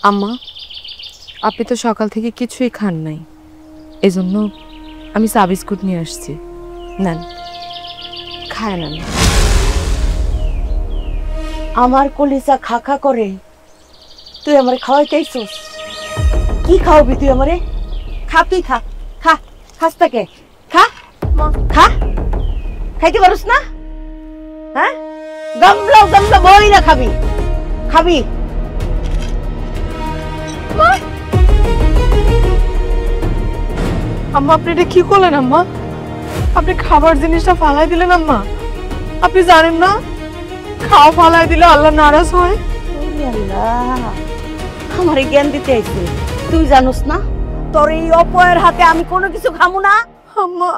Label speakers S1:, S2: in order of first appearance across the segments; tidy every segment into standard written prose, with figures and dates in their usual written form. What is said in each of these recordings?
S1: আম্মা, আপনি তো সকাল থেকে কিছুই খান নাই, এজন্য আমি চা বিস্কুট নিয়ে আসছি, নেন খায় নেন।
S2: আমার কলিজা খা খা করে, তুই আমারে খাওয়াইতেইছস? কি খাওয়াবি তুই আমারে? খা, তুই খা, খা, খাস তাকে খা, খা, খাইতে পারস না? হ্যাঁ, গামলা গামলা বই না খাবি, খাবি।
S1: আম্মা, আপনি এটা কি করলেন আম্মা? আপনি খাবার জিনিসটা ফালাই দিলেন আম্মা। আপনি জানেন না খাওয়া ফালাই দিলে আল্লাহ নারাজ হয়।
S2: আমারে জ্ঞান দিতে আইছে, তুই জানোস না তোর এই অপয়ের হাতে আমি কোনো কিছু খামু না।
S1: আম্মা,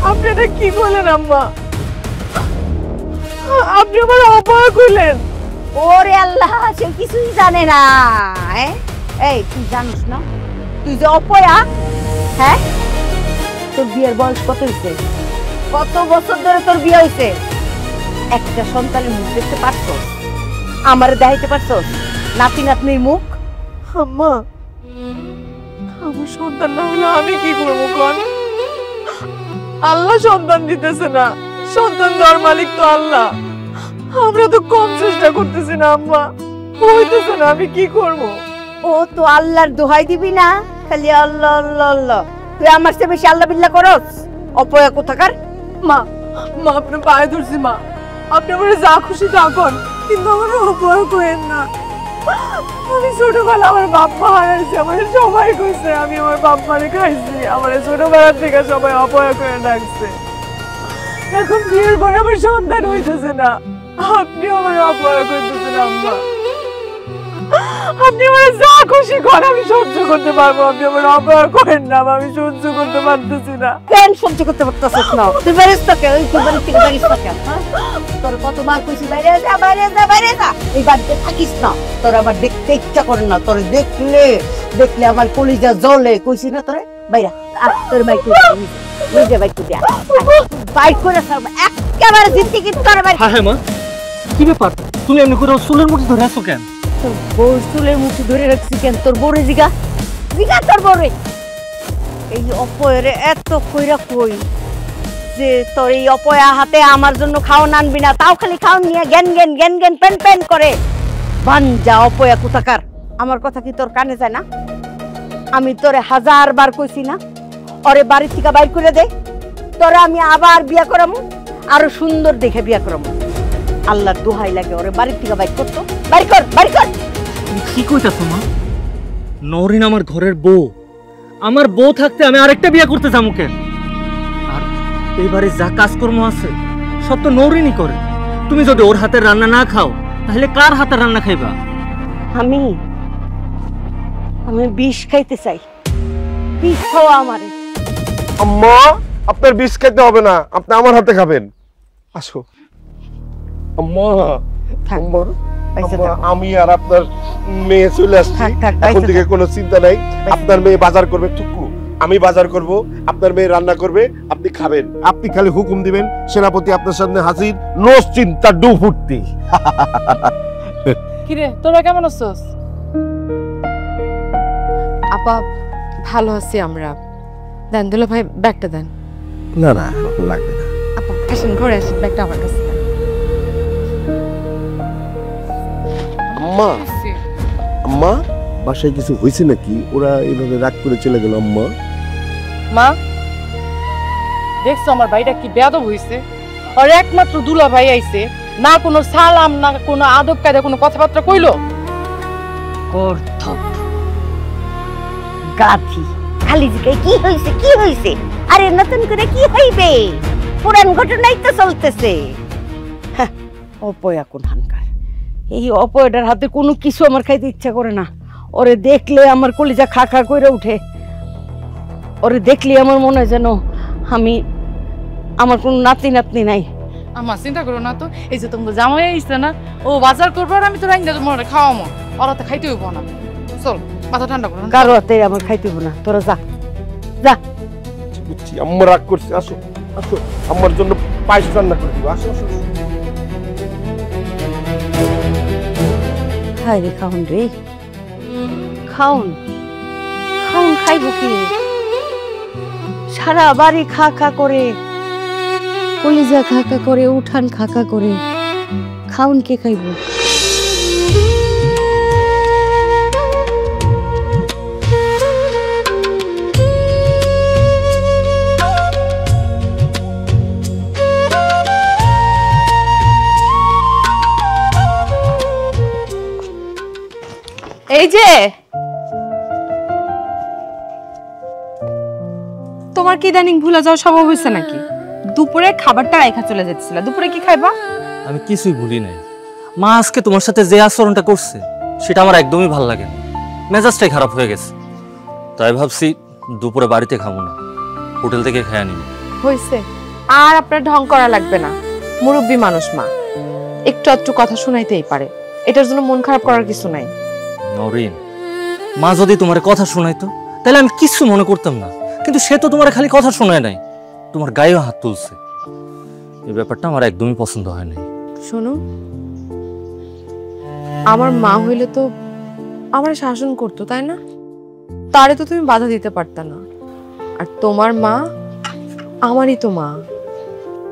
S1: আপনি এটা কি করলেন আম্মা? আপনি আমার অপয়া কইলেন।
S2: ওরে আল্লাহ, সে কিছুই জানে না। এই তুই জানোস না তুই যে অপয়া? হ্যাঁ, তোর বিয়ের বয়স কত হয়েছে? কত বছর ধরে তোর বিয়ে হয়েছে? একটা সন্তানের মুখ দেখতে পারছস? আমারে দেখাইতে পারছস নাতি নাতনির মুখ?
S1: আম্মা, আমার সন্তান না হলে আমি কি করবো কোন? আল্লাহ সন্তান দিতেছে না, সন্তান দেওয়ার মালিক তো আল্লাহ। আমরা তো কম চেষ্টা করতেছি না আম্মা, হইতেছে না, আমি কি করব?
S2: ও তো আল্লাহর দোহাই দিবি না, খালি আল্লাহ আল্লাহ আল্লাহ। তুই আমার চেয়ে বেশি আল্লাহ বিল্লাহ করস, অপয়া কোথাকার।
S1: মা, মা আপনার পায়ে ধরছি মা, আপনি আমার যা খুশি তা কর, কিন্তু আমার অপয়া করেন না। আমি ছোটবেলা আমার বাপ্পা হারাইছি, আমার সবাই কইছে আমি আমার বাপ্পারে খাইছি, আমার ছোটবেলা থেকে সবাই অপয়া করে ডাকছে। এখন বিয়ের পরে আমার সন্তান হইতেছে না, আপনি আমার অপয়া করতেছেন আম্মা। আপনি আমার যা খুশি করেন আমি সহ্য করতে পারবো, আপনি আমার অপয়া করেন না, আমি সহ্য করতে পারতেছি না।
S2: কেন সহ্য করতে পারতেছিস না? তুই বেরিস তো কেন? তুই বাড়ি থেকে বেরিস তো কেন? তোর কতবার কইছি বাইরে যা, বাইরে যা, বাইরে যা, এই বাড়িতে থাকিস না। তোর আমার দেখতে ইচ্ছা করে না, তোর দেখলে দেখলে আমার কলিজা জ্বলে। কইছি না তোরে বাইরে আর তোর বাইক নিজে বাইক করে বাইক করে একেবারে জিন্দিগি তোর বাইক।
S3: হ্যাঁ মা, কি ব্যাপার? তুমি এমনি করে চুলের মুঠি ধরে আছো কেন?
S2: তোর বউ চুলের মুঠি ধরে রাখছি কেন? তোর বউরে জিগা, জিগা তোর বউরে। এই অপয়েরে এত কইরা কই যে তোর এই অপয়া হাতে আমার জন্য খাওয়ান আনবি না, তাও খালি খাওয়ান নিয়ে জ্ঞান জ্ঞান জ্ঞান জ্ঞান পেন পেন করে। বাঞ্জা অপয়া কোথাকার। আমার কথা কি তোর কানে যায় না? আমি তোরে 1000 বার কইছি না ওরে বাড়ি থেকে বাইর করে দে, তোরে আমি আবার বিয়া করামু, আরো সুন্দর দেখে বিয়া করামু। আল্লাহর দোহাই লাগে ওরে বাড়ি থেকে বাইর করতো, বাইর কর, বাইর কর।
S3: তুমি কি কইতাছো মা? নরিন আমার ঘরের বউ, আমার বউ থাকতে আমি আরেকটা বিয়ে করতে যাবো কেন? আর এইবারে যা কাজকর্ম আছে সব তো নরিনই করে। তুমি যদি ওর হাতের রান্না না খাও তাহলে কার হাতের রান্না খাইবা?
S2: আমি আমি বিষ খাইতে চাই, বিষ খাওয়া আমারে।
S4: আম্মা, আপনার বিষ খেতে হবে না, আপনি আমার হাতে খাবেন। আসো আম্মা। আম্মা, আমি আর আপনার মেয়ে চলে আসছি, এখন থেকে কোনো চিন্তা নাই। আপনার মেয়ে বাজার করবে টুকু, আমি বাজার করব, আপনার মেয়ে রান্না করবে, আপনি খাবেন। আপনি খালি হুকুম দিবেন, সেনাপতি আপনার সামনে হাজির, নো চিন্তা ডু ফুর্তি।
S1: কিরে, তোরা কেমন আছিস? আপা, ভালো আছি আমরা। দেন দুলা ভাই, ব্যাগটা দেন।
S4: না না, লাগবে না।
S1: আপা আসেন, ঘরে আসেন, ব্যাগটা আমার কাছে দেন।
S4: আম্মা, আম্মা, বাসায় কিছু হয়েছে নাকি? ওরা এইভাবে রাগ করে চলে গেল। আম্মা,
S5: মা দেখছো আমার ভাইটা কি বেয়াদব হইছে? আর একমাত্র দুলা ভাই আইছে, না কোনো সালাম, না কোনো আদব কায়দা, কোনো কথাবার্তা কইলো।
S2: গর্ধব গাধি, খালি জিগাই কি হইছে, কি হইছে? আরে নতুন করে কি হইবে? পুরান ঘটনাই তো চলতেছে। অপয়া কোন হানকার, এই অপয়াটার হাতে কোনো কিছু আমার খাইতে ইচ্ছা করে না। ওরে দেখলে আমার কলিজা খা খা কইরা উঠে। ওরে দেখলে আমার মনে হয় যেন আমি, আমার কোনো নাতি নাতনি নাই।
S5: আমার চিন্তা করো না তো, এই যে তোমার জামাই আইছে না, ও বাজার করবো আর আমি তো রাইন্দা তোমার খাওয়ামো, ওরা তো খাইতে হইব না। চল, মাথা ঠান্ডা করো।
S2: কারো হাতে আমার খাইতে হইব না, তোরা যা যা।
S4: বুঝছি, আম্মা রাগ করছে। আসো আসো, আমার জন্য পায়েস রান্না করে দিও। আসো আসো।
S2: হায় রে খাওন রে, খাউন খাউন খাইব কি? সারা বাড়ি খা খা করে, কলিজা খা খা করে, উঠান খা খা করে, খাউন কে খাইব?
S1: এই যে তোমার কি ইদানিং ভুলে যাওয়া স্বভাব হয়েছে নাকি? দুপুরে খাবারটা রাইখা চলে যেতেছিল, দুপুরে কি খাইবা?
S3: আমি কিছুই ভুলি নাই মা। আজকে তোমার সাথে যে আচরণটা করছে সেটা আমার একদমই ভালো লাগে না, মেজাজটাই খারাপ হয়ে গেছে। তাই ভাবছি দুপুরে বাড়িতে খাবো না, হোটেল থেকে খেয়ে নিব।
S1: হয়েছে, আর আপনার ঢং করা লাগবে না। মুরব্বী মানুষ মা, একটু একটু কথা শুনাইতেই পারে, এটার জন্য মন খারাপ করার কিছু নাই।
S3: নরিন, মা যদি তোমার কথা শোনাইতো তাহলে আমি কিছু মনে করতাম না, কিন্তু সে তো তোমার খালি কথা শোনায় নাই, তোমার গায়েও হাত তুলছে। এই ব্যাপারটা আমার একদমই পছন্দ হয় নাই।
S1: শোনো, আমার মা হইলে তো আমার শাসন করতো, তাই না? তারে তো তুমি বাধা দিতে পারতা না। আর তোমার মা আমারই তো মা।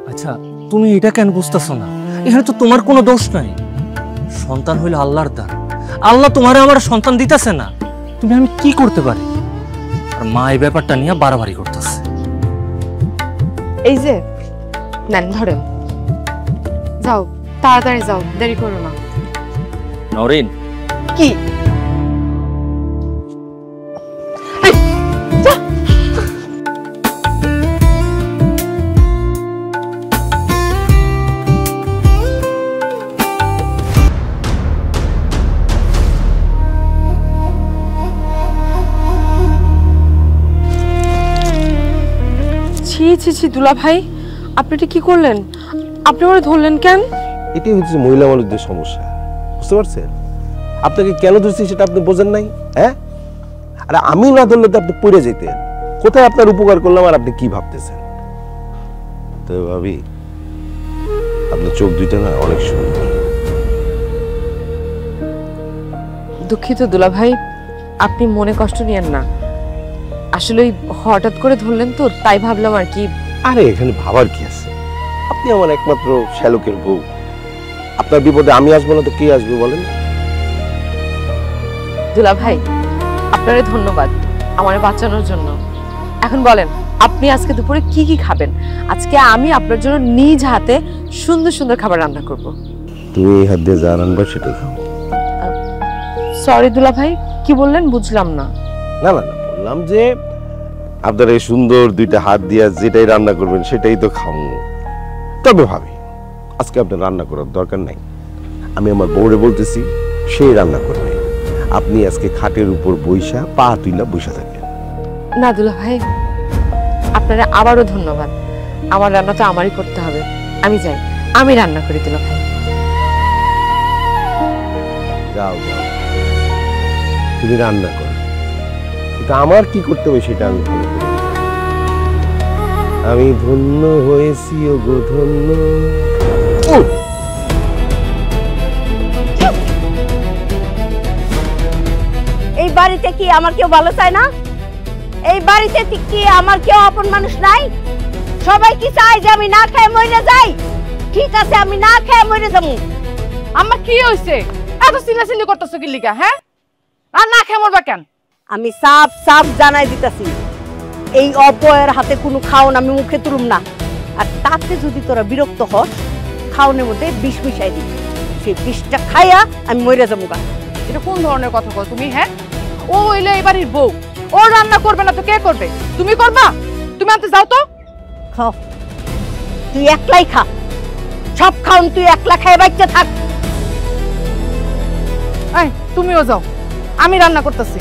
S3: আচ্ছা, তুমি এটা কেন বুঝতেছো না? এখানে তো তোমার কোনো দোষ নাই। সন্তান হইলে আল্লাহর দান, আল্লাহ তোমারে আমার সন্তান দিতেছে না, তুমি আমি কি করতে পারি? আর মা এই ব্যাপারটা নিয়ে বাড়াবাড়ি করতেছে।
S1: এই যে নেন, ধরেন, যাও তাড়াতাড়ি যাও, দেরি করো না।
S3: নরিন,
S1: কি? এই, যা। ছি ছি ছি দুলা ভাই, আপনি এটা কি করলেন? আপনি ওরা ধরলেন কেন?
S4: এটাই হচ্ছে মহিলা মানুষদের সমস্যা, বুঝতে পারছেন? আপনাকে কেন ধরছি সেটা আপনি বোঝেন নাই, হ্যাঁ? আরে আমি না ধরলে তো আপনি পড়ে যেতেন। কোথায় আপনার উপকার করলাম আর আপনি কি ভাবতেছেন? তো ভাবি, আপনার চোখ দুইটা না অনেক সুন্দর।
S1: দুঃখিত দুলা ভাই, আপনি মনে কষ্ট নিয়েন না। আসলে হঠাৎ করে ধরলেন তো, তাই ভাবলাম আর কি।
S4: আরে এখানে ভাবার কি আছে? আপনি আমার একমাত্র শ্যালকের বউ, আপনার বিপদে আমি আসবো না তো কে আসবে বলেন?
S1: দুলা ভাই, আপনারে ধন্যবাদ আমারে বাঁচানোর জন্য। এখন বলেন, আপনি আজকে দুপুরে কি কি খাবেন? আজকে আমি আপনার জন্য নিজ হাতে সুন্দর সুন্দর খাবার রান্না করব।
S4: তুমি এই হাত দিয়ে যা রান্না সেটাই খাও।
S1: সরি দুলা ভাই, কি বললেন বুঝলাম না।
S4: না না না, বললাম যে আপনার এই সুন্দর দুইটা হাত দিয়ে যেটাই রান্না করবেন সেটাই তো খাবো। তবে ভাবি, আজকে আপনার রান্না করার দরকার নাই, আমি আমার বউরে বলতেছি সেই রান্না করবে। আপনি আজকে খাটের উপর বইসা পা তুইলা বইসা থাকেন।
S1: না দুলা ভাই, আপনারা আবারও ধন্যবাদ। আমার রান্না তো আমারই করতে হবে, আমি যাই, আমি রান্না করি দুলা ভাই।
S4: যাও যাও, তুমি রান্না করো, কিন্তু আমার কি করতে হবে সেটা আমি ভালো করে জানি। আমি ধন্য হয়েছি ও গো ধন্য।
S2: এই বাড়িতে কি আমার কেউ ভালো চায় না? এই বাড়িতে কি আমার কেউ আপন মানুষ নাই? সবাই কি চায় যে আমি না খেয়ে মরে যাই? ঠিক আছে, আমি না খেয়ে মরে যাবো।
S5: আমার কি হইছে? এত চিল্লাচিল্লি করতেছো কি লিগা? হ্যাঁ, আর না খেয়ে মরবা কেন?
S2: আমি সাফ সাফ জানাই দিতেছি, এই অপয়ের হাতে কোনো খাওন আমি মুখে তুলুম না। আর তাতে যদি তোরা বিরক্ত হস, খাওনের মধ্যে বিষ মিশাই দিবি, সেই বিষটা খাইয়া আমি মরে যাবো গা।
S5: এটা কোন ধরনের কথা কও তুমি? হ্যাঁ, ও হইলো এই বাড়ির বউ, ও রান্না করবে না তো কে করবে? তুমি করবা? তুমি আনতে যাও তো।
S2: খাও, তুই একলাই খা, সব খাওন তুই একলা খাই বাচ্চা থাক।
S5: এই তুমিও যাও, আমি রান্না করতেছি,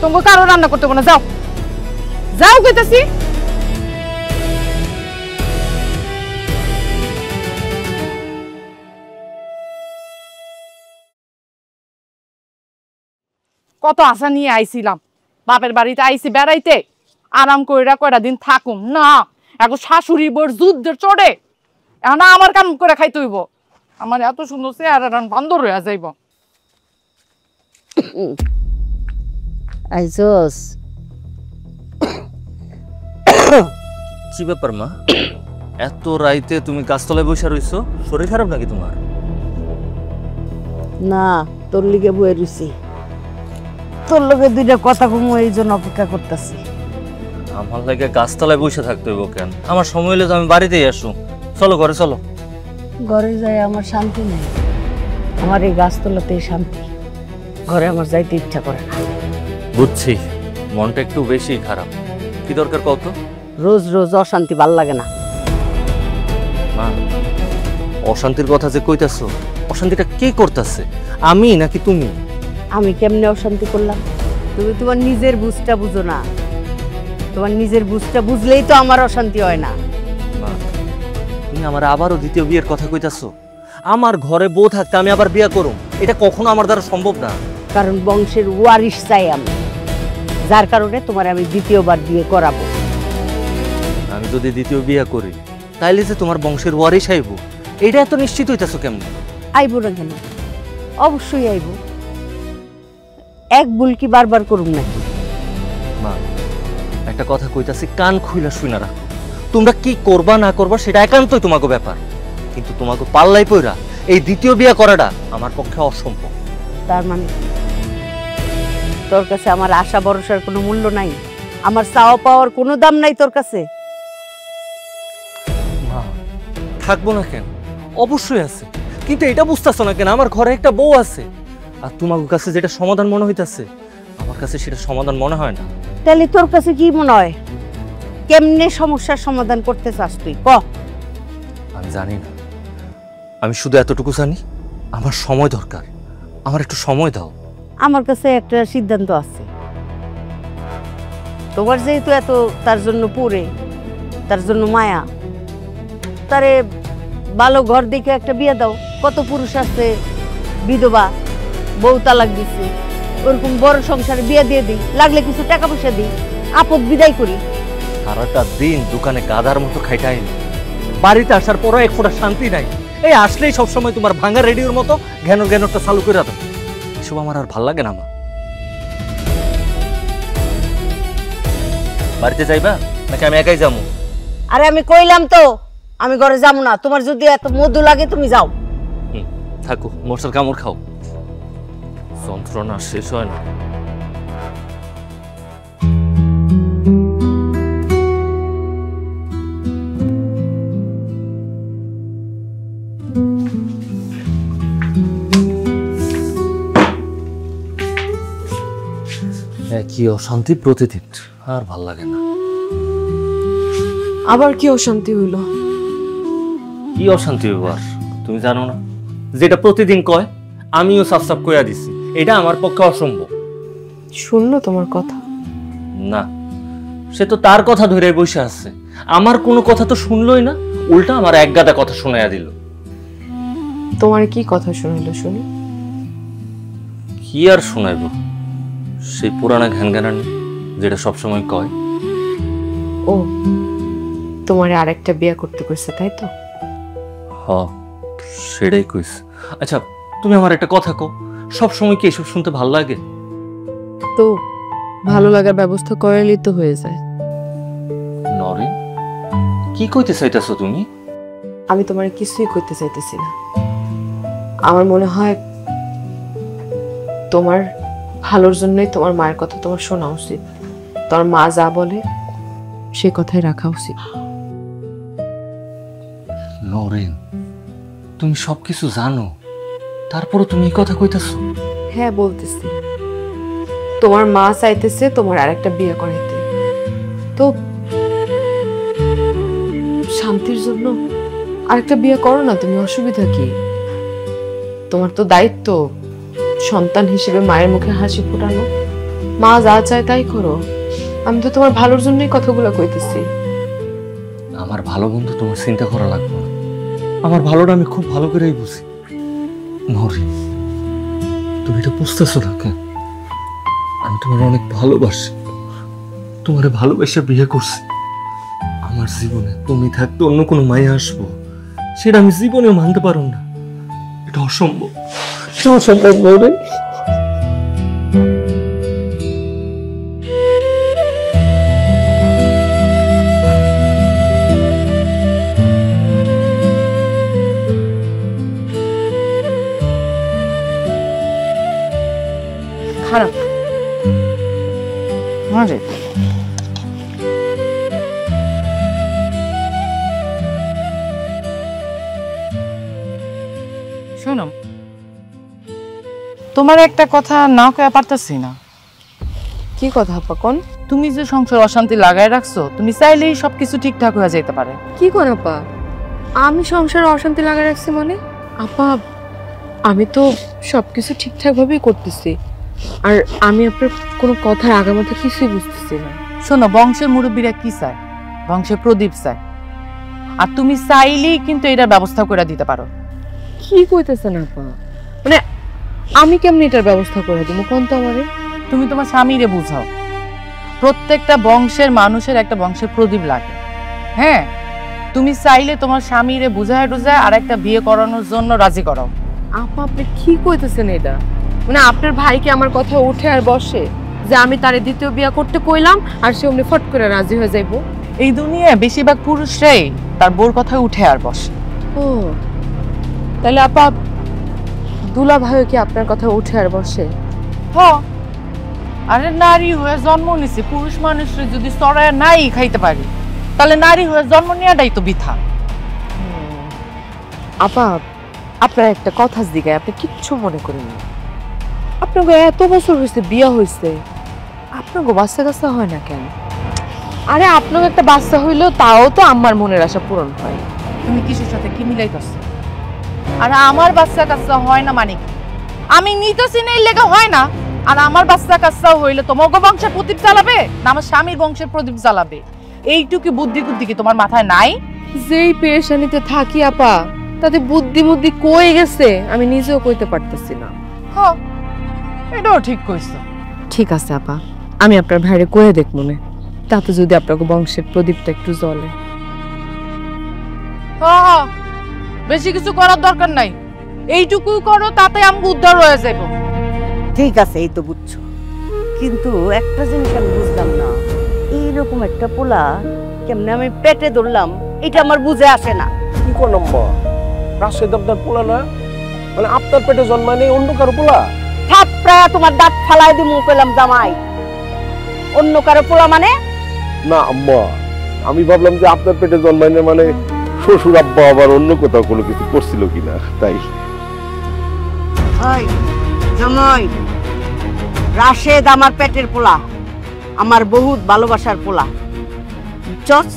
S5: তোমাকে কারো রান্না করতে হবে না। যাও যাও কইতাছি। কত আশা নিয়ে আইছিলাম, বাপের বাড়িতে আইছি বেড়াইতে, আরাম কইরা কয়টা দিন থাকুম না, এখন শাশুড়ি বোর যুদ্ধের চড়ে এখন আমার কাম করে খাইতে হইব। আমার এত সুন্দর চেহারা বান্দর হইয়া যাইব।
S2: আইসোস
S3: কি ব্যাপার মা, এত রাইতে তুমি গাছতলায় বসে রইছো? শরীর খারাপ নাকি তোমার?
S2: না, তোর লিগে বয়ে রইছি। তোর লগে দুইটা কথা কমু, এই জন্য অপেক্ষা করতেছি।
S3: আমার লাগে গাছতলায় বসে থাকতে হইব কেন? আমার সময় হলে তো আমি বাড়িতেই আসু। চলো ঘরে চলো।
S2: ঘরে যাই আমার শান্তি নেই। আমার এই গাছতলাতেই শান্তি, ঘরে আমার যাইতে ইচ্ছা করে না।
S3: বুঝছি, মনটা একটু বেশি খারাপ। কি দরকার কত?
S2: রোজ রোজ অশান্তি ভাল লাগে না।
S3: মা, অশান্তির কথা যে কইতাছো, অশান্তিটা কে করতেছে, আমি নাকি তুমি?
S2: আমি কেমনে অশান্তি করলাম? তুমি তোমার নিজের বুঝটা বুঝো না। তোমার নিজের বুঝটা বুঝলেই তো আমার অশান্তি হয় না।
S3: মা, তুমি আমার আবারও দ্বিতীয় বিয়ের কথা কইতাছো? আমার ঘরে বউ থাকতে আমি আবার বিয়ে করব, এটা কখনো আমার দ্বারা সম্ভব না।
S2: কারণ বংশের ওয়ারিশ চাই আমি, যার কারণে তোমার আমি দ্বিতীয়বার বিয়ে করাবো।
S3: আমি যদি দ্বিতীয় বিয়ে করি তাইলে যে তোমার বংশের ওয়ারিশ আইব, এটা এত নিশ্চিত হইতাছো কেমনে?
S2: আইবো না কেন? অবশ্যই আইবো। এক ভুল কি বারবার করুম নাকি?
S3: মা, একটা কথা কইতাছি, কান খুইলা শুইনা রাখো। তোমরা কি করবা না করবা সেটা একান্তই তোমাকে ব্যাপার, কিন্তু তোমাকে পাল্লাই পইরা এই দ্বিতীয় বিয়ে করাটা আমার পক্ষে অসম্ভব।
S2: তার মানে তোর কাছে আমার আশা ভরসার কোনো মূল্য নাই? আমার চাওয়া পাওয়ার কোনো দাম নাই তোর কাছে?
S3: মা, থাকবো না কেন? অবশ্যই আছে, কিন্তু এটা বুঝতেছো না কেন? আমার ঘরে একটা বউ আছে, আর তোমার কাছে যেটা সমাধান মনে হইতাছে আমার কাছে সেটা সমাধান মনে হয় না।
S2: তাহলে তোর কাছে কি মনে হয়? কেমনে সমস্যার সমাধান করতে চাস তুই ক?
S3: আমি জানি না, আমি শুধু এতটুকু জানি আমার সময় দরকার। আমার একটু সময় দাও।
S2: আমার কাছে একটা সিদ্ধান্ত আছে। তোমার যেহেতু এত তার জন্য পড়ে, তার জন্য মায়া, তারে ভালো ঘর দেখে একটা বিয়ে দাও। কত পুরুষ আছে বিধবা, বউ তালাক দিচ্ছে, ওরকম বড় সংসারে বিয়ে দিয়ে দিই, লাগলে কিছু টাকা পয়সা দিই, আপদ বিদায় করি।
S3: সারাটা দিন দোকানে গাধার মতো খাইটাই, বাড়িতে আসার পরও এক ফোঁটা শান্তি নাই। এই আসলেই সবসময় তোমার ভাঙা রেডিওর মতো ঘ্যানোরটা চালু করে দাও। এসব আমার আর ভাল লাগে না। মা, বাড়িতে যাইবা নাকি আমি একাই যাবো?
S2: আরে আমি কইলাম তো আমি ঘরে যাবো না। তোমার যদি এত মধু লাগে তুমি যাও।
S3: থাকো, মশার কামড় খাও, যন্ত্রণা শেষ হয় না। কি অশান্তি প্রতিদিন, আর ভাল লাগে না।
S1: আবার কি অশান্তি হইলো?
S3: কি অশান্তি ব্যাপার তুমি জানো না? যেটা প্রতিদিন কয় আমিও সাফ সাফ কইয়া দিছি, এটা আমার পক্ষে অসম্ভব।
S1: শুনলো তোমার কথা?
S3: না, সে তো তার কথা ধরে বসে আছে, আমার কোনো কথা তো শুনলই না, উল্টা আমার এক গাদা কথা শোনাইয়া দিল।
S1: তোমার কি কথা শুনাইলো শুনি?
S3: কি আর শোনাইব? সেই পুরানা ঘ্যানঘ্যানানি যেটা সবসময় কয়।
S1: ও, তোমার আরেকটা বিয়ে করতে কইছে তাই তো?
S3: হ, সেটাই কইস। আচ্ছা, তুমি আমার একটা কথা কও, সবসময় কি এসব শুনতে ভালো লাগে?
S1: তো ভালো লাগার ব্যবস্থা করাইলেই তো হয়ে যায়।
S3: নরেন, কি কইতে চাইতেছো তুমি?
S1: আমি তোমার কিছুই করতে চাইতেছি না। আমার মনে হয় তোমার ভালোর জন্যই তোমার মায়ের কথা তোমার শোনা উচিত। তোমার মা যা বলে সে কথাই রাখা উচিত।
S3: নরেন, তুমি সবকিছু জানো, তারপরও তুমি এই কথা কইতেছো?
S1: হ্যাঁ বলতেছি, তোমার মা চাইতেছে তোমার আরেকটা বিয়ে করাইতে। তো শান্তির জন্য আরেকটা বিয়ে করো না, তুমি অসুবিধা কি? তোমার তো দায়িত্ব সন্তান হিসেবে মায়ের মুখে হাসি ফোটানো। মা যা চায় তাই করো। আমি তো তোমার ভালোর জন্যই কথাগুলো কইতেছি।
S3: আমার ভালো বন্ধু, তোমার চিন্তা করা লাগবে না। আমার ভালোটা আমি খুব ভালো করেই বুঝি। নরেন, তুমি এটা বুঝতেছো না কেন? আমি তোমার অনেক ভালোবাসি, তোমার ভালোবেসে বিয়ে করছি। আমার জীবনে তুমি থাকতে অন্য কোনো মায়ে আসবো, সেটা আমি জীবনেও মানতে পারো না। এটা অসম্ভব, এটা অসম্ভব নরেন।
S5: শোনো, তোমার একটা কথা না কয়ে পারতাছি না।
S1: কি কথা আপা কোন?
S5: তুমি যে সংসার অশান্তি লাগায় রাখছো, তুমি চাইলেই সবকিছু ঠিকঠাক হয়ে যেতে পারে।
S1: কি কোন আপা? আমি সংসারে অশান্তি লাগা রাখছি মানে? আপা আমি তো সবকিছু ঠিকঠাক ভাবেই করতেছি, আর আমি আপনার কোনো কথার আগামাথা কিছুই বুঝতেছি না।
S5: শোনো, বংশের মুরব্বীরা কি চায়? বংশের প্রদীপ চায়। আর তুমি চাইলেই কিন্তু এটার ব্যবস্থা করে দিতে পারো।
S1: কি কইতেছেন আপা? মানে আমি কেমনে এটার ব্যবস্থা করে দিব কোন তো আমারে?
S5: তুমি তোমার স্বামীরে বুঝাও, প্রত্যেকটা বংশের মানুষের একটা বংশের প্রদীপ লাগে। হ্যাঁ, তুমি চাইলে তোমার স্বামীরে বুঝায় টুঝায় আর একটা বিয়ে করানোর জন্য রাজি করাও।
S1: আপা আপনি কি কইতেছেন এটা? মানে আপনার ভাই কি আমার কথা উঠে আর বসে যে আমি তারে দ্বিতীয় বিয়ে করতে কইলাম আর সে অমনি ফট করে রাজি হয়ে যাইবো?
S5: এই দুনিয়ায় বেশিরভাগ পুরুষরাই তার বোর কথায় উঠে আর বসে।
S1: ও তাহলে আপা দুলা ভাইও কি আপনার কথা উঠে আর বসে?
S5: হ, আরে নারী হয়ে জন্ম নিছি, পুরুষ মানুষরা যদি চড়ায় নাই খাইতে পারি, তাহলে নারী হয়ে জন্ম নেওয়াটাই তো বৃথা।
S1: আপা আপনার একটা কথা জিগায়, আপনি কিচ্ছু মনে করেন না। আপনাকে এত বছর হয়েছে বিয়ে হয়েছে, আপনাকে বাচ্চা কাচ্চা হয় না কেন? আরে আপনাকে একটা বাচ্চা হইলেও তাও তো আমার মনের আশা পূরণ হয়।
S5: তুমি কিসের সাথে কি মিলাইতেছো? আর আমার বাচ্চা কাচ্চা হয় না মানে কি? আমি নিতেছি না, এই লেগে হয় না। আর আমার বাচ্চা কাচ্চা হইলে তোমাকে বংশের প্রদীপ জ্বালাবে না আমার স্বামীর বংশের প্রদীপ জ্বালাবে? এইটুকু বুদ্ধি বুদ্ধি কি তোমার মাথায় নাই?
S1: যেই পেরেশানিতে থাকি আপা, তাতে বুদ্ধি বুদ্ধি কই গেছে আমি নিজেও কইতে পারতেছি না।
S5: হ, এটাও ঠিক কইছো।
S1: ঠিক আছে আপা, আমি আপনার ভাইরে কয়ে দেখ মনে, তাতে যদি আপনাকে বংশের প্রদীপটা একটু জ্বলে।
S5: হ, বেশি কিছু করার দরকার নাই, এইটুকু করো, তাতে আমাকে উদ্ধার হয়ে যাবো।
S2: ঠিক আছে, এই তো বুঝছো, কিন্তু একটা জিনিস আমি বুঝলাম না, এইরকম একটা পোলা কেমনে আমি পেটে ধরলাম এটা আমার বুঝে আসে না।
S4: কি কোন আম্মা? রাশেদ আপনার পোলা না? মানে আপনার পেটে জন্মায় নেই অন্য কারো পোলা?
S2: থাপড়া তোমার দাঁত ফালাই দিমু পেলাম জামাই। অন্য কারো পোলা মানে?
S4: না আম্মা, আমি ভাবলাম যে আপনার পেটে জন্মায় না মানে শ্বশুর আব্বা আবার অন্য কোথাও কোনো কিছু করছিল কিনা, তাই।
S2: ওই জামাই, রাশেদ আমার পেটের পোলা, আমার বহুত ভালোবাসার পোলা, বুঝছস?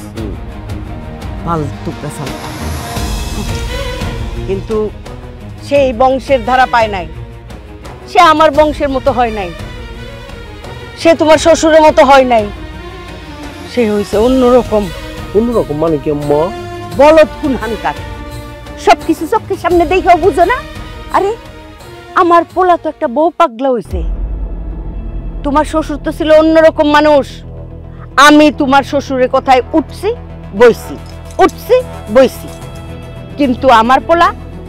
S2: ফালতু পেছাল। কিন্তু সেই বংশের ধারা পায় নাই, সে আমার বংশের মতো হয় নাই, সে তোমার শ্বশুরের মতো হয় নাই, সে হইছে অন্যরকম।
S4: অন্যরকম মানে কি আম্মা?
S2: বলদ কোন হানকার, সবকিছু চোখের সামনে দেখেও বুঝো না? আরে আমার পোলা তো একটা বউ পাগলা হইছে। তোমার শ্বশুর তো ছিল অন্যরকম মানুষ। আমি তোমার শ্বশুরের কথায় উঠছি বইছি, উঠছি বইছি, কিন্তু আমার পোলা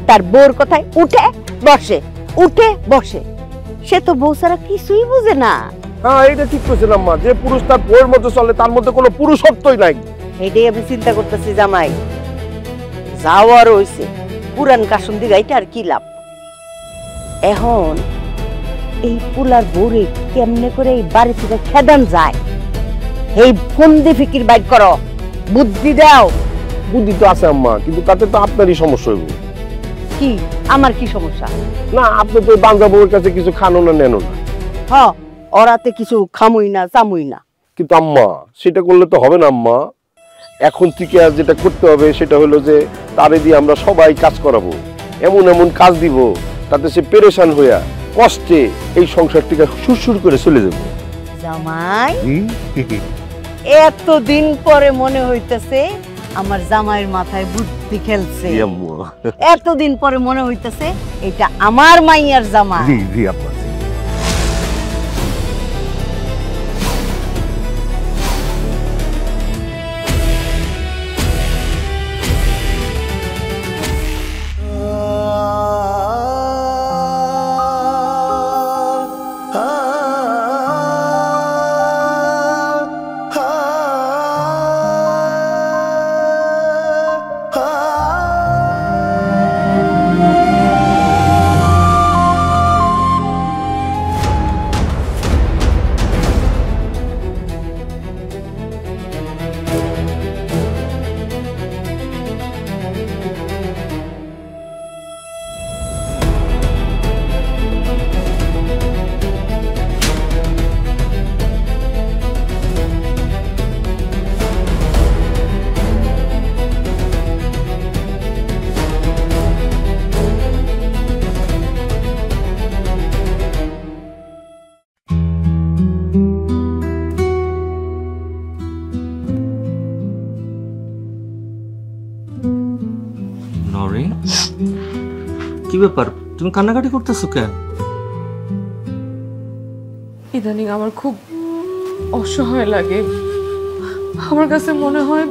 S2: তার বউর কথায় উঠে বসে, উঠে বসে। সে তো বউ ছাড়া কিছুই বুঝে না।
S4: হ্যাঁ, এটা ঠিক কইছেন আম্মা, যে পুরুষ তার বউয়ের মতো চলে তার মধ্যে কোনো পুরুষত্বই নাই।
S2: এটাই আমি চিন্তা করতেছি জামাই। যাওয়ার হইছে, পুরান কাসুন দিগাইটা আর কি লাভ? এখন এই পুলার বউরে কেমনে করে এই বাড়ি থেকে খেদান যায়, এই ফন্দি ফিকির বাইর করো, বুদ্ধি দাও।
S4: বুদ্ধি তো আছে আম্মা, কিন্তু তাতে তো আপনারই সমস্যা হইব।
S2: কি আমার কি সমস্যা?
S4: না, আপনি তো বাংলা বউয়ের কাছে কিছু খানো না নেনো না।
S2: হ, ওরাতে কিছু খামুই না চামুই না।
S4: কিন্তু আম্মা, সেটা করলে তো হবে না আম্মা। এখন থেকে আর যেটা করতে হবে সেটা হলো যে তারে দিয়ে আমরা সবাই কাজ করাবো, এমন এমন কাজ দিব তাতে সে পেরেশান হইয়া কষ্টে এই সংসার থেকে সুরসুর করে চলে যাবো।
S2: জামাই, এতদিন পরে মনে হইতেছে আমার জামাইয়ের মাথায় বুদ্ধি খেলছে। এতদিন পরে মনে হইতেছে এটা আমার মাইয়ার জামাই।
S4: জি জি আম্মা।
S3: নরিন, কি ব্যাপার, তুমি কান্নাকাটি করতেছো কেন?
S1: ইদানিং আমার খুব অসহায় লাগে। আমার কাছে মনে হয়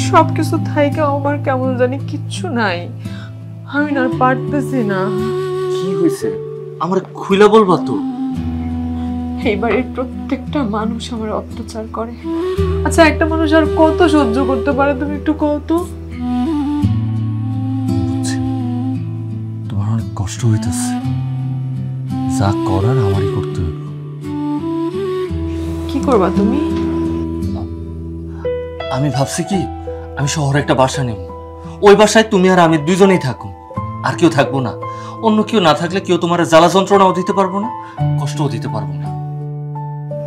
S1: সবকিছু থাইকে আমার কেমন জানি কিচ্ছু নাই। আমি না আর পারতেছি না।
S3: কি হয়েছে আমার খুইলা বলবা তো?
S1: এইবারে প্রত্যেকটা মানুষ আমার অত্যাচার করে। আচ্ছা, একটা মানুষ আর কত সহ্য করতে পারে তুমি একটু কত?
S3: তোমার অনেক কষ্ট হইতেছে, যা করার আমারই করতে হবে।
S1: কি করবা তুমি?
S3: আমি ভাবছি কি, আমি শহরে একটা বাসা নেব। ওই বাসায় তুমি আর আমি দুজনেই থাকুন, আর কেউ থাকবো না। অন্য কেউ না থাকলে কেউ তোমার জ্বালা যন্ত্রণাও দিতে পারবো না, কষ্টও দিতে পারবো না।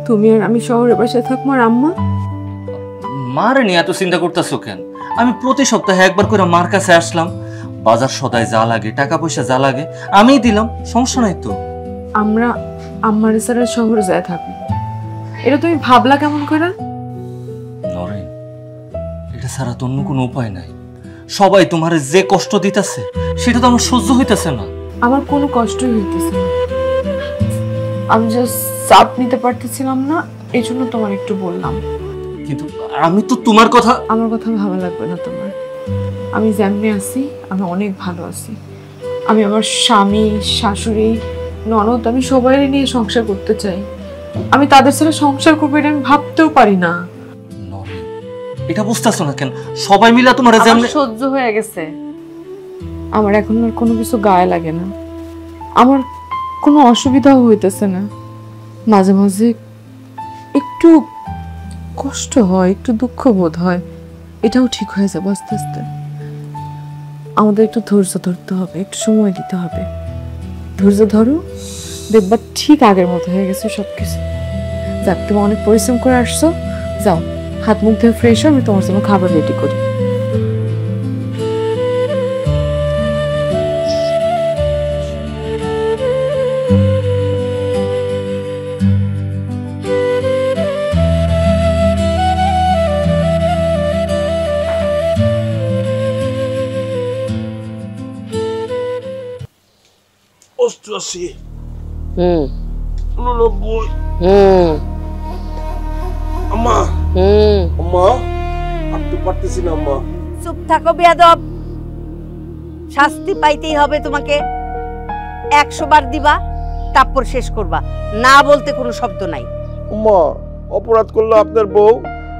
S1: তুমি আর আমি শহরের বাসায় থাকবো, আর আম্মা?
S3: মারে নিয়ে এত চিন্তা করতেছো কেন? আমি প্রতি সপ্তাহে একবার করে মার কাছে আসলাম, বাজার সদায় যা লাগে, টাকা পয়সা যা লাগে আমিই দিলাম, সমস্যা নাই তো।
S1: আমরা আম্মার সারা শহরে যায় থাকি, এটা তুমি ভাবলা কেমন করে?
S3: নরেন, এটা ছাড়া তো অন্য কোনো উপায় নাই। সবাই তোমার যে কষ্ট দিতেছে সেটা তো আমার সহ্য হইতেছে না।
S1: আমার কোনো কষ্টই হইতেছে না, আমি জাস্ট চাপ নিতে পারতেছিলাম না, এই জন্য তোমার একটু বললাম।
S3: কিন্তু আমি তো তোমার কথা,
S1: আমার কথা ভালো লাগবে না তোমার। আমি যেমনি আছি আমি অনেক ভালো আছি। আমি আমার স্বামী, শাশুড়ি, ননদ, আমি সবাই নিয়ে সংসার করতে চাই। আমি তাদের সাথে সংসার করবো এটা আমি ভাবতেও পারি না।
S3: নরেন, এটা বুঝতেছো না কেন? সবাই মিলে তোমার
S1: আমার সহ্য হয়ে গেছে। আমার এখন আর কোনো কিছু গায়ে লাগে না, আমার কোনো অসুবিধাও হইতেছে না। মাঝে মাঝে একটু কষ্ট হয়, একটু দুঃখ বোধ হয়, এটাও ঠিক হয়ে যাবে আস্তে আস্তে। আমাদের একটু ধৈর্য ধরতে হবে, একটু সময় দিতে হবে। ধৈর্য ধরো, দেখবা ঠিক আগের মতো হয়ে গেছে সবকিছু। যাক, তুমি অনেক পরিশ্রম করে আসছো, যাও হাত মুখ ধুয়ে ফ্রেশ হও, আমি তোমার জন্য খাবার রেডি করি।
S4: অষ্টআশি, 89, আম্মা আম্মা আর তো পারতেছি না আম্মা।
S2: চুপ থাকো বেয়াদব, শাস্তি পাইতেই হবে তোমাকে। 100 বার দিবা, তারপর শেষ করবা, না বলতে কোনো শব্দ নাই।
S4: আম্মা, অপরাধ করলো আপনার বউ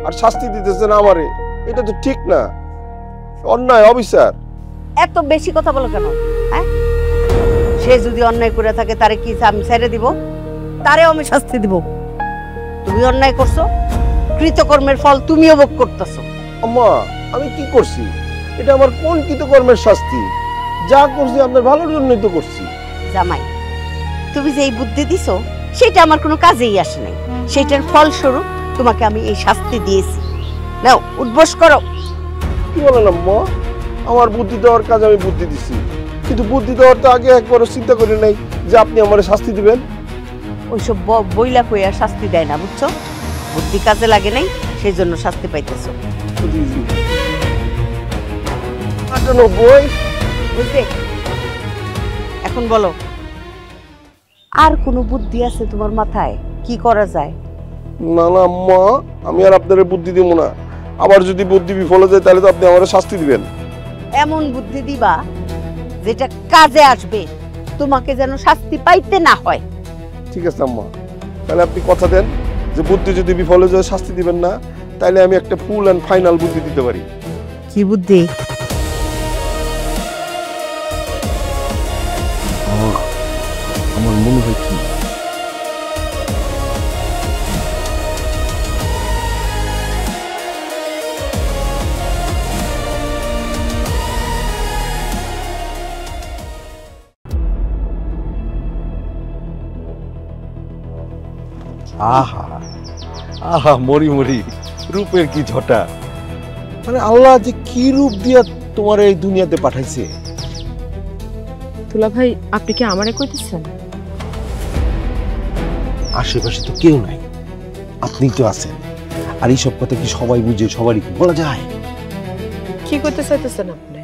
S4: আর শাস্তি দিতেছেন আমারে, এটা তো ঠিক না, অন্যায়, অবিচার।
S2: এত বেশি কথা বলো কেন? হ্যাঁ, সে যদি অন্যায় করে থাকে তারে কি আমি ছেড়ে দিব? তারেও আমি শাস্তি দিব। তুমি অন্যায় করছো, কৃতকর্মের ফল তুমিও ভোগ করতেছো।
S4: আম্মা, আমি কি করছি? এটা আমার কোন কৃতকর্মের শাস্তি? যা করছি আপনার ভালোর জন্যই তো করছি।
S2: জামাই, তুমি যে এই বুদ্ধি দিছো সেটা আমার কোনো কাজেই আসে নাই, সেটার ফলস্বরূপ তোমাকে আমি এই শাস্তি দিয়েছি। নাও, উদ্বোস করো।
S4: কি বলেন আম্মা? আমার বুদ্ধি দেওয়ার কাজ আমি বুদ্ধি দিছি, কিন্তু বুদ্ধি দেওয়ার তো আগে একবারও চিন্তা করি নাই যে আপনি আমার শাস্তি দিবেন।
S2: ওইসব বইলা কইয়া শাস্তি দেয় না, বুঝছো? বুদ্ধি কাজে লাগে নাই, সেই জন্য শাস্তি পাইতেছো।
S4: জি জি। 98,
S2: বুঝলে? এখন বলো, আর কোনো বুদ্ধি আছে তোমার মাথায়? কি করা যায়?
S4: না না আম্মা, আমি আর আপনার বুদ্ধি দিব না। আবার যদি বুদ্ধি বিফলে যায় তাহলে তো আপনি আমার শাস্তি দিবেন।
S2: এমন বুদ্ধি দিবা যেটা কাজে আসবে, তোমাকে যেন শাস্তি পাইতে না হয়।
S4: ঠিক আছে আম্মা, তাহলে আপনি কথা দেন যে বুদ্ধি যদি বিফলে যায় শাস্তি দিবেন না, তাহলে আমি একটা ফুল এন্ড ফাইনাল বুদ্ধি দিতে পারি।
S2: কি বুদ্ধি?
S4: আমার মনে হয় কি, আহা আহা, মরি মরি, রূপের কি ঝটা! মানে আল্লাহ যে কি রূপ দিয়া তোমার এই দুনিয়াতে পাঠাইছে।
S1: তুলা ভাই, আপনি কি আমারে কইতেছেন?
S4: আশেপাশে তো কেউ নাই, আপনিই তো আছেন। আর এইসব কথা কি সবাই বুঝে, সবারই কি বলা যায়?
S1: কি করতে চাইতেছেন আপনি?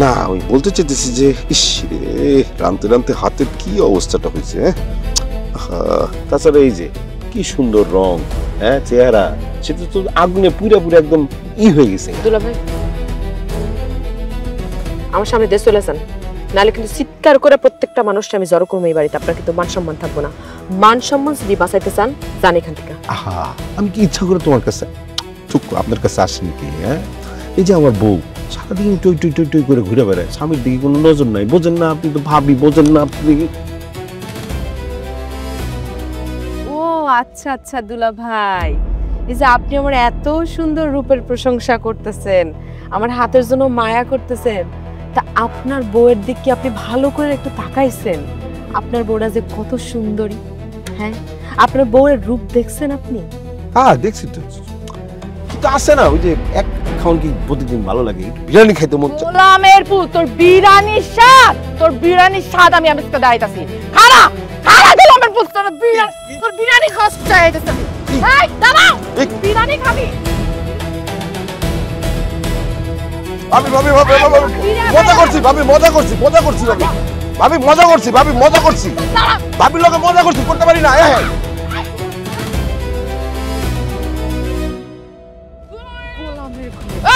S4: না ওই বলতে চাইতেছি যে ইস রে রানতে রানতে হাতের কি অবস্থাটা হয়েছে। তাছাড়া এই যে কি সুন্দর রং, হ্যাঁ চেহারা, সেটা তো আগুনে পুরা পুরা একদম হয়ে গেছে।
S1: দুলা ভাই আমার সামনে দেশ চলে যান, নাহলে কিন্তু চিৎকার করে প্রত্যেকটা মানুষটা আমি জড়ো করবো এই বাড়িতে। আপনার কিন্তু মান সম্মান থাকবো না। মান সম্মান যদি বাঁচাইতে চান যান এখান থেকে।
S4: আহা আমি কি ইচ্ছা করে তোমার কাছে চুপ আপনার কাছে আসেনি কি? হ্যাঁ এই যে আমার বউ সারাদিন টই টই টই টই করে ঘুরে বেড়ায়, স্বামীর দিকে কোনো নজর নাই। বোঝেন না আপনি তো ভাবি, বোঝেন না আপনি।
S1: ও আচ্ছা আচ্ছা দুলা ভাই, এই যে আপনি আমার এত সুন্দর রূপের প্রশংসা করতেছেন, আমার হাতের জন্য মায়া করতেছেন, তা আপনার বউয়ের দিক কি আপনি ভালো করে একটু তাকাইছেন? আপনার বউটা যে কত সুন্দরী, হ্যাঁ আপনার বউয়ের রূপ দেখছেন আপনি?
S4: হ্যাঁ দেখছি তো, কিন্তু আসে না ওই যে এক খাওয়ান কি প্রতিদিন ভালো লাগে, বিরিয়ানি খাইতে মন চায়।
S5: গোলামের পুত, তোর বিরিয়ানির স্বাদ আমি আজকে দাইতাছি। খালা খালা গোলামের পুত, তোর বিরিয়ানি খাস চাইতাছি। এই দাঁড়াও, বিরিয়ানি খাবি?
S4: ভাবি ভাবি ভাবি মজা করছি, ভাবি মজা করছি, মজা করছি ভাবি, ভাবি মজা করছি, ভাবি মজা করছি, ভাবির লগে মজা করছি, করতে পারি না। হ্যাঁ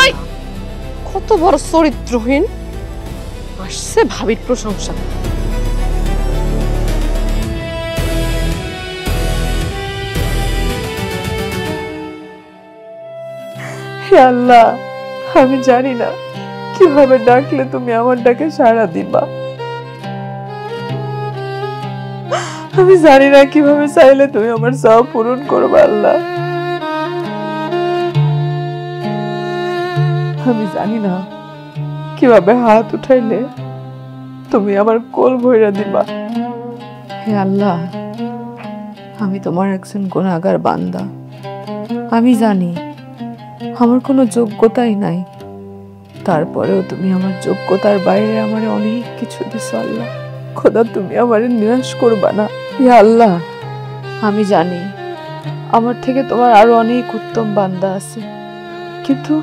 S1: এই কত বড় চরিত্রহীন, আসছে ভাবির প্রশংসা। হে আল্লাহ, আমি জানি না কিভাবে ডাকলে তুমি আমার ডাকে সাড়া দিবা, আমি জানি না কিভাবে চাইলে তুমি আমার চাওয়া পূরণ করবে আল্লাহ, আমি জানি না কিভাবে হাত উঠাইলে তুমি আমার কোল ভইরা দিবা। হে আল্লাহ, আমি তোমার একজন গুনাহগার বান্দা, আমি জানি আমার কোনো যোগ্যতাই নাই, তারপরেও তুমি আমার যোগ্যতার বাইরে আমারে অনেক কিছু দিছো আল্লাহ। খোদা তুমি আমারে নিরাশ করবা না। হে আল্লাহ, আমি জানি আমার থেকে তোমার আরো অনেক উত্তম বান্দা আছে, কিন্তু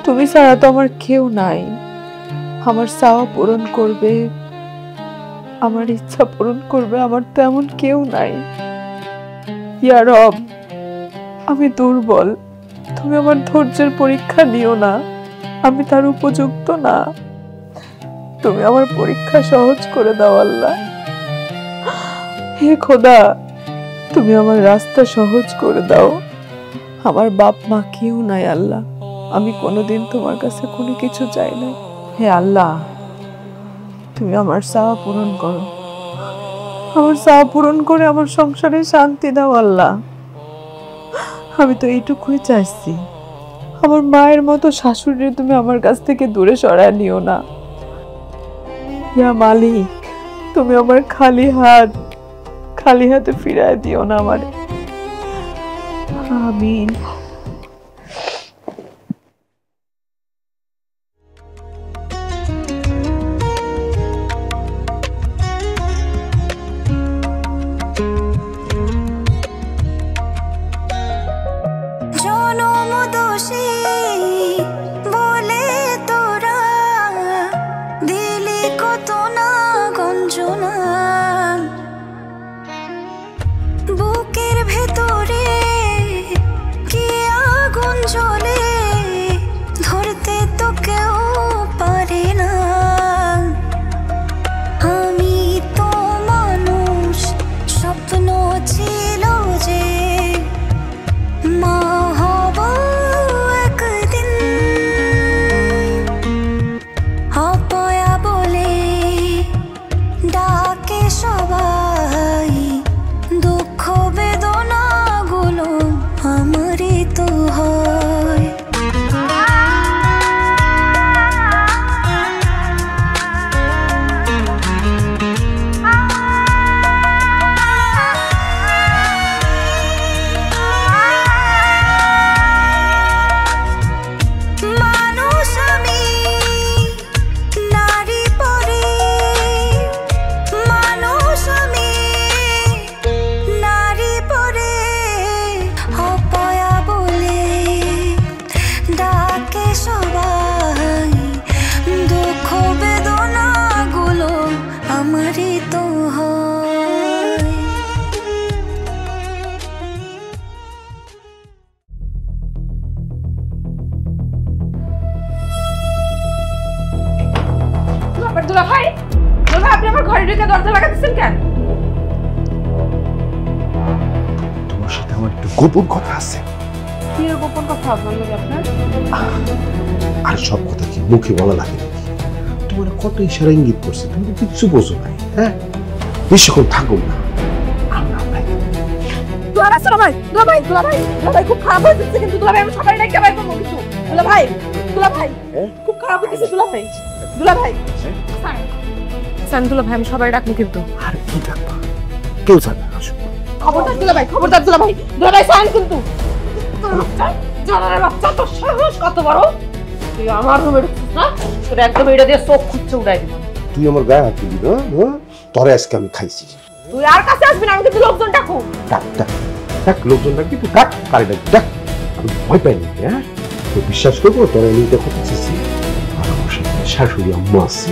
S1: তুমি ছাড়া তো আমার কেউ নাই। আমার চাওয়া পূরণ করবে, আমার ইচ্ছা পূরণ করবে, আমার তো এমন কেউ নাই। ইয়া রব, আমি দুর্বল, তুমি আমার ধৈর্যের পরীক্ষা নিও না, আমি তার উপযুক্ত না, তুমি আমার পরীক্ষা সহজ করে দাও আল্লাহ। হে খোদা, তুমি আমার রাস্তা সহজ করে দাও। আমার বাপ মা কেউ নাই আল্লাহ, আমি কোনোদিন তোমার কাছে কোনো কিছু চাই না। হে আল্লাহ, তুমি আমার চাওয়া পূরণ করো, আমার চাওয়া পূরণ করে আমার সংসারে শান্তি দাও আল্লাহ। আমি তো এইটুকুই চাইছি, আমার মায়ের মতো শাশুড়ি তুমি আমার কাছ থেকে দূরে সরায় নিও না। ইয়া মালিক, তুমি আমার খালি হাতে ফিরায় দিও না আমারে। আমিন।
S6: বুকের ভেতরে কি আগুন জ্বলে, ধরতে তো কেউ পারে না। আমি তো মানুষ, স্বপ্ন ছিল যে মা হব একদিন, অপয়া বলে ডাকে সবাই, দুঃখ বেদনা গুলো আমারই তো হয়।
S1: ভাই আপনি আমার ঘরে ঢুকে দরজা লাগাতেছেন কেন?
S4: তোমার সাথে আমার একটু গোপন কথা আছে।
S1: কি গোপন কথা বললেন আপনার?
S4: আর সব কথা কি মুখে বলা লাগে নাকি? তোমার কত ইশারা ইঙ্গিত করছে, তুমি তো কিচ্ছু বোঝো নাই। হ্যাঁ, বেশিক্ষণ থাকুন না।
S1: দুলাভাই খুব খারাপ হয়ে যাচ্ছে কিন্তু দুলাভাই আমি সবাই ডাইকা বাই করব কিছু। দুলাভাই খুব খারাপ হচ্ছে দুলাভাই সান দুলাভাই আমি সবাই ডাকবো কিন্তু।
S4: আর কি ডাকবা? কেউ জানে না। আসো।
S1: খবরদার দুলাভাই সান কিন্তু। জানার বাচ্চা তো সাহস কত বড়, তুই আমার রুমে ঢুকছিস না? তোর একদম এটা দিয়ে চোখ খুঁজছে উড়াই দিব।
S4: তুই আমার গায়ে হাত দিবি না? তোরে আজকে আমি খাইছি।
S1: তুই আর কাছে আসবি না, আমি কিন্তু লোকজন ডাকু।
S4: ডাক লোকজন ডাকবি, তুই ডাক, কারে ডাক। আমি ভয় পাই না। হ্যাঁ, তুই বিশ্বাস করবো তোরা আমি দেখো চেয়েছি আর আমার সাথে শাশুড়ি আম্মা আছে।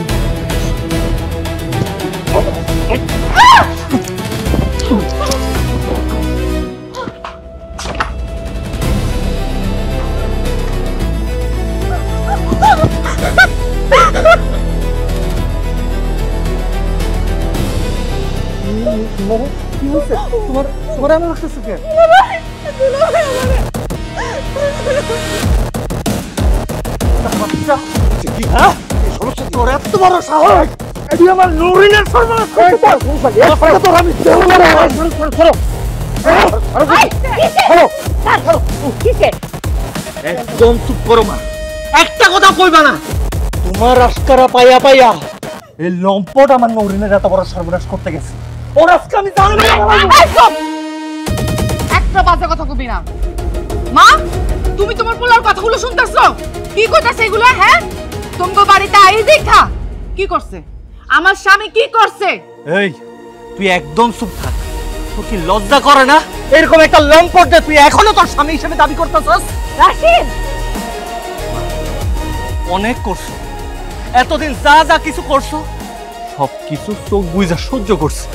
S3: তোমার এমন লাগতেছে কেন? তোর এত বড় সাহস, তুই আমার নরিনের সর্বনাশ করতে একদম চুপ করো মা, একটা কথা কইবা না। তোমার আস্কারা পাইয়া পাইয়া এই লম্পট আমার নরিনের এত বড় সর্বনাশ করতে গেছে। ওর আজকে আমি জানি
S5: একটা বাজে কথা কবি না। মা, তুমি তোমার পোলার কথাগুলো শুনতেছো? কি কইতাছে এগুলো? হ্যাঁ, তোমার বাড়িতে আই দেখা কি করছে? আমার স্বামী কি করছে?
S3: এই তুই একদম চুপ থাক। তোর কি লজ্জা করে না এরকম একটা লম্পট যে তুই এখনো তোর স্বামী হিসেবে দাবি করতেছস?
S2: রাশিদ,
S3: অনেক করছো, এতদিন যা যা কিছু করছো সব কিছু চোখ বুঝা সহ্য করছি,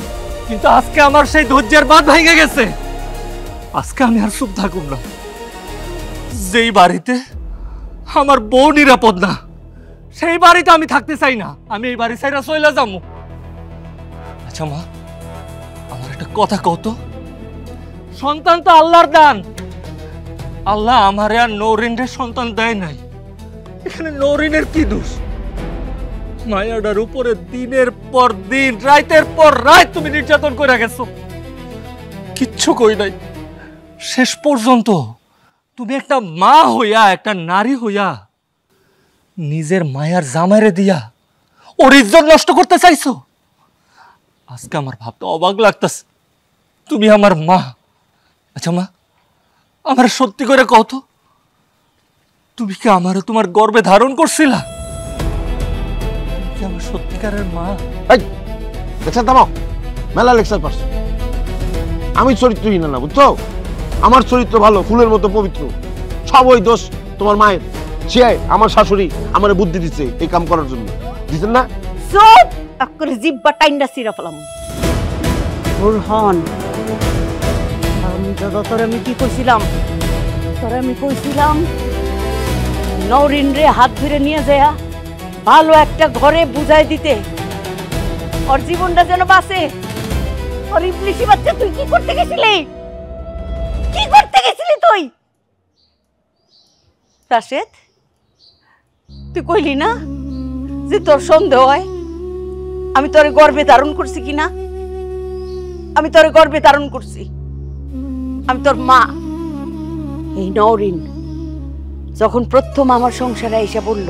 S3: কিন্তু আজকে আমার সেই ধৈর্যের বাঁধ ভেঙে গেছে। আজকে আমি আর চুপ থাকুম না। যেই বাড়িতে আমার বউ নিরাপদ না, সেই বাড়িতে আমি থাকতে চাই না। আমি এই বাড়ি ছাইরা চলে যাবো। আচ্ছা মা, আমার একটা কথা কত, সন্তান তো আল্লাহর দান। আল্লাহ আমারে আর নরিনের সন্তান দেয় নাই, এখানে নরিনের কি দোষ? মায়াটার উপরে দিনের পর দিন, রাতের পর রাত তুমি নির্যাতন করে গেছো, কিচ্ছু কই নাই। শেষ পর্যন্ত তুমি একটা মা হইয়া, একটা নারী হইয়া নিজের মায়ার জামাইরে দিয়া ওর ইজ্জত নষ্ট করতে চাইছো। আজকে আমার ভাবতে অবাক লাগতেছে, তুমি আমার মা। আচ্ছা মা, আমার সত্যি করে কত, তুমি কি আমারে তোমার গর্ভে ধারণ করছিলা? আমার সত্যিকারের মা?
S4: লেকচার থামাও, মেলা লেকচার পারছো। আমি চরিত্রহীন না, বুঝছো? আমার চরিত্র ভালো, ফুলের মতো পবিত্র। সব ওই দোষ তোমার মায়ের। সে আমার শাশুড়ি আমারে বুদ্ধি দিচ্ছে এই কাম করার জন্য, দিচ্ছেন না?
S2: চুপ করে জিব্বা টাইন্ডা সিরা ফেলাম। বুরহান, আমি কি কইছিলাম? আমি কইছিলাম নওরিন রে হাত ধরে নিয়ে যায় ভালো একটা ঘরে বুঝাই দিতে, ওর জীবনটা যেন বাঁচে। ওর ইবলিশি বাচ্চা, তুই কি করতে গেছিলি? কি করতে গেছিলি তুই? রাশেদ, তুই কইলি না যে তোর সন্দেহ হয় আমি তোর গর্ভে ধারণ করছি কিনা? আমি তোর গর্ভে ধারণ করছি, আমি তোর মা। এই নওরিন যখন প্রথম আমার সংসারে এসে বলল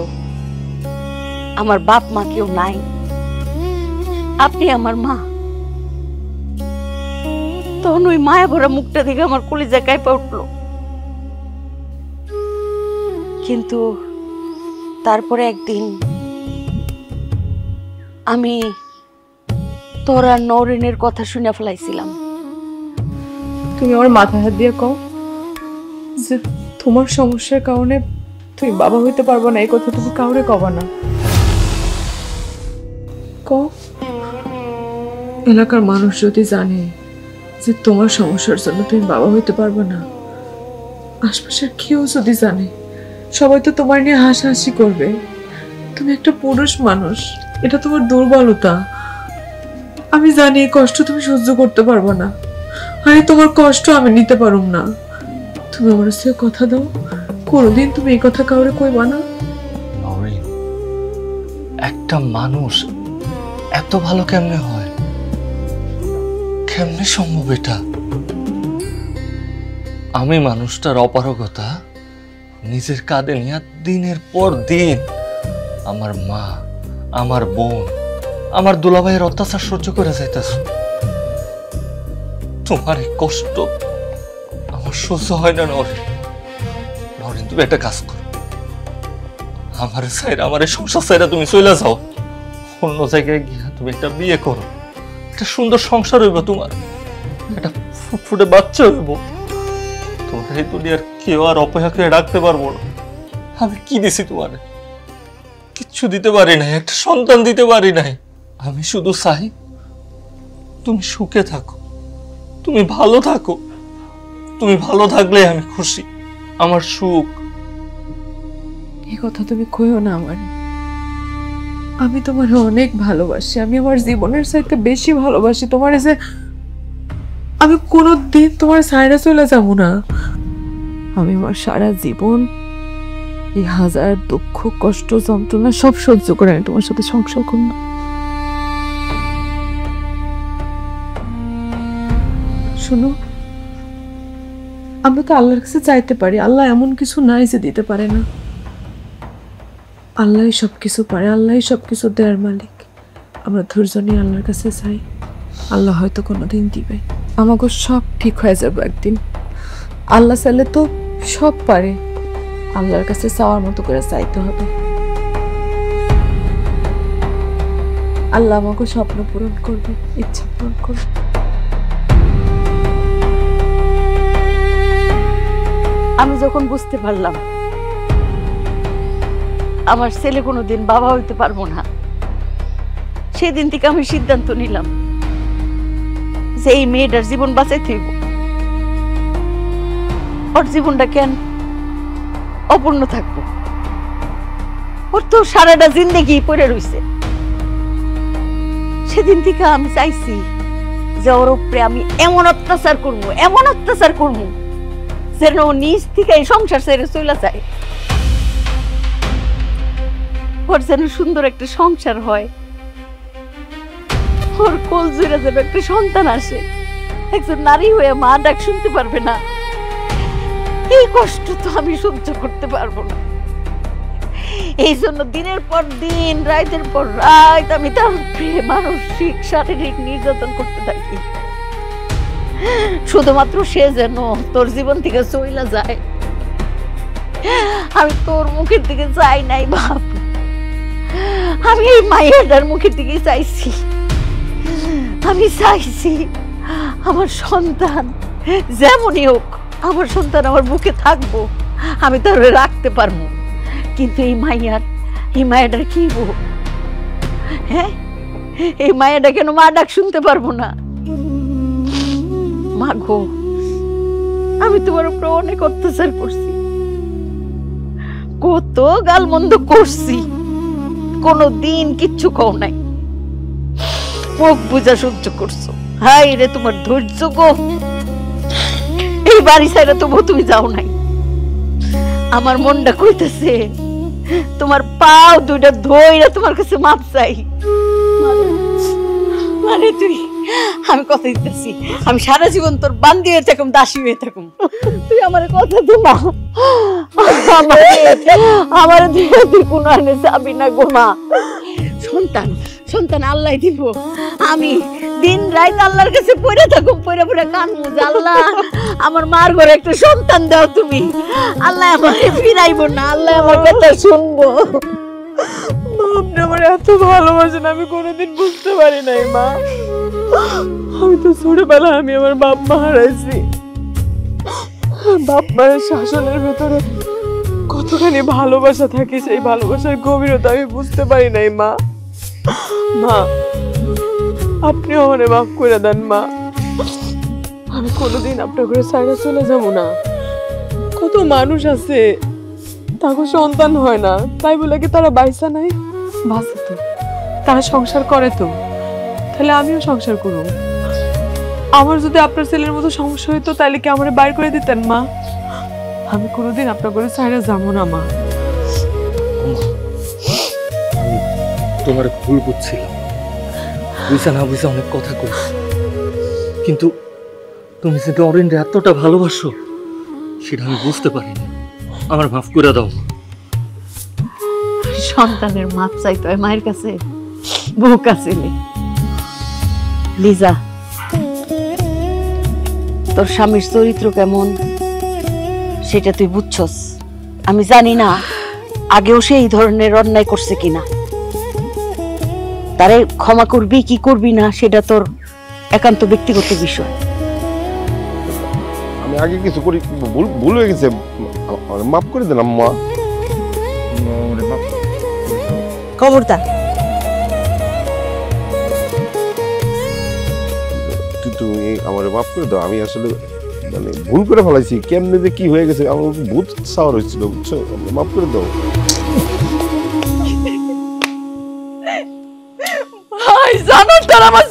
S2: আমার বাপ মা কেউ নাই, আপনি আমার মা, তখন ওই মায়া ভরা মুখটা দেখে আমার কলিজা কাঁপা উঠলো। কিন্তু তারপরে একদিন আমি তোর আর নওরিনের কথা শুনে ফেলাইছিলাম।
S1: তুমি আমার মাথা হাত দিয়ে কও যে তোমার সমস্যার কারণে তুমি বাবা হইতে পারবো না, এই কথা তুমি কাউরে কবা না। কও, এলাকার মানুষ যদি জানে যে তোমার সমস্যার জন্য তুমি বাবা হইতে পারবে না, আশপাশের কেউ যদি জানে, সবাই তো তোমার নিয়ে হাসাহাসি করবে। তুমি একটা পুরুষ মানুষ, এটা তোমার দুর্বলতা। আমি জানি এই কষ্ট তুমি সহ্য করতে পারবো না, আর তোমার কষ্ট আমি নিতে পারুম না। তুমি আমার সাথে কথা দাও, কোনোদিন তুমি এই কথা কাউরে কইবা না।
S3: নরিন, একটা মানুষ এত ভালো কেমনে হয়? কেমনে সম্ভব এটা? আমি মানুষটার অপারগতা নিজের কাঁধে নিয়ে দিনের পর দিন আমার মা, আমার বোন, আমার দুলাভাইয়ের অত্যাচার সহ্য করে যাইতেছ। তোমার এই কষ্ট আমার সহ্য হয় না নরিন। নরিন, তুমি একটা কাজ করো, আমার সাইড, আমার এই সংসার সাইডে তুমি চলে যাও, অন্য জায়গায় গিয়া তুমি একটা বিয়ে করো, একটা সুন্দর সংসার হইব, তোমার একটা ফুটফুটে বাচ্চা হইব। তোমার এই দুনিয়ার কেউ আর অপেক্ষা করে রাখতে পারবো না। আমি কি দিছি তোমার? কিচ্ছু দিতে পারি নাই, একটা সন্তান দিতে পারি নাই। আমি শুধু চাই তুমি সুখে থাকো, তুমি ভালো থাকো। তুমি ভালো থাকলে আমি খুশি, আমার সুখ।
S1: এই কথা তুমি কইও না আমার। আমি তোমার অনেক ভালোবাসি, আমি আমার জীবনের চাইতে বেশি ভালোবাসি তোমার। যে আমি কোনোদিন তোমার সাইডে চলে যাবো না। আমি আমার সারা জীবন এই হাজার দুঃখ, কষ্ট, যন্ত্রণা সব সহ্য করে আমি তোমার সাথে সংসার করব। শোনো, আমরা তো আল্লাহর কাছে চাইতে পারি, আল্লাহ এমন কিছু নাই যে দিতে পারে না। আল্লাহই সবকিছু পারে, আল্লাহই সবকিছু দেওয়ার মালিক। আমরা ধৈর্য নিয়ে আল্লাহর কাছে চাই, আল্লাহ হয়তো কোনোদিন দিবে। আমাকে সব ঠিক হয়ে যাবে একদিন। আল্লাহ চাইলে তো সব পারে, আল্লাহর কাছে চাওয়ার মতো করে চাইতে হবে। আল্লাহ আমাকে স্বপ্ন পূরণ করবে, ইচ্ছা পূরণ করবে।
S2: আমি যখন বুঝতে পারলাম আমার ছেলে কোনোদিন বাবা হইতে পারবো না, সেদিন থেকে আমি সিদ্ধান্ত নিলাম যে এই মেয়েটার জীবন বাঁচাইতে হইব। ওর জীবনটা কেন অপূর্ণ থাকবো? ওর তো সারাটা জিন্দেগি পড়ে রইছে। সেদিন থেকে আমি চাইছি যে ওর উপরে আমি এমন অত্যাচার করবো, এমন অত্যাচার করবো যেন ও নিজ থেকে এই সংসার ছেড়ে চলে যায়। ওর যেন সুন্দর একটা সংসার হয়, ওর কোল জুড়ে যেন একটা সন্তান আসে, একজন নারী হয়ে মা ডাক শুনতে পারবে না। এই কষ্ট তো আমি সহ্য করতে পারবো না। এই জন্য দিনের পর দিন, রাতের পর রাত আমি তার মানসিক, শারীরিক নির্যাতন করতে থাকি, শুধুমাত্র সে যেন তোর জীবন থেকে চলে যায়। আমি তোর মুখের দিকে চাই নাই বাপ, আমি এই মায়ের মুখের দিকে চাইছি। আমি চাইছি আমার সন্তান যেমনই হোক, আমার সন্তান আমার বুকে থাকবো, আমি তার রাখতে পারবো। কিন্তু এই মায়াটার কি বউ? হ্যাঁ, এই মায়াটা কেন মা ডাক শুনতে পারবো না? মা গো, আমি তোমার উপর অনেক অত্যাচার করছি, কত গালমন্দ করছি, কোনদিন কিচ্ছু কও নাই, মুখ বুঝা সহ্য করছো। হাই রে তোমার ধৈর্য গো! এই বাড়ি ছাইরা তবু তুমি যাও নাই। আমার মনটা কইতেছে তোমার পাও দুইটা ধইরা তোমার কাছে মাপ চাই। মানে তুই, আমি কথা দিতেছি, আমি সারা জীবন তোর বান্দি হয়ে থাকুম, দাসী হয়ে থাকুম। তুই আমার কথা দে মা, আমার তুই কোনো আনে যাবি না গো মা। সন্তান আল্লাহ দিব, আমি দিন রাত আল্লাহর কাছে পড়ে থাকুম, পড়ে পড়ে কানমু, আল্লাহ আমার মার ঘরে একটা সন্তান দাও তুমি। আল্লাহ আমাকে ফিরাইব না, আল্লাহ আমার কথা শুনবো।
S1: আপনি আমার এত ভালোবাসেন আমি কোনোদিন বুঝতে পারি নাই মা। আমি তো ছোটবেলায় আমি আমার বাপ মা হারাইছি। বাপ মায়ের শাসনের ভেতরে কতখানি ভালোবাসা থাকে, সেই ভালোবাসার গভীরতা আমি বুঝতে পারি নাই মা। মা, আপনিও আমারে মাফ করে দেন মা। আমি কোনোদিন আপনার ঘরে সাইডে চলে যাব না। কত মানুষ আছে তাকে সন্তান হয় না, তাই বলে কি তারা বাইসা নাই? বাঁচে তো, তারা সংসার করে তো, তাহলে আমিও সংসার করব। আমার যদি আপনার ছেলের মতো সমস্যা হইতো তাহলে কি আমারে বাইর করে দিতেন মা? আমি কোনোদিন আপনার করে ছাইরা যাবো না মা।
S3: আমি তোমার ভুল বুঝছিলাম, বুঝা না বুঝা অনেক কথা কইছি, কিন্তু তুমি যে নরেনরে এতটা ভালোবাসো সেটা আমি বুঝতে পারিনি। আমার মাফ করে দাও।
S2: সন্তানের মাপ চাইতে হয় মায়ের কাছে, বউ কাছে নেই। লিজা, তোর স্বামীর চরিত্র কেমন সেটা তুই বুঝছস। আমি জানি না আগেও সে এই ধরনের অন্যায় করছে কিনা। তারে ক্ষমা করবি কি করবি না সেটা তোর একান্ত ব্যক্তিগত বিষয়।
S4: আমি আগে কিছু করি, ভুল হয়ে গেছে, মাফ করে দেন আম্মা।
S2: খবরদার।
S4: তুমি আমার মাফ করে দাও, আমি আসলে মানে ভুল করে ফেলাইছি, কেমনে যে কি হয়ে গেছে আমার ভূত সাওয়ার হয়েছিল, বুঝছো? মাফ করে দাও।
S1: ভাই জানো তারা আমার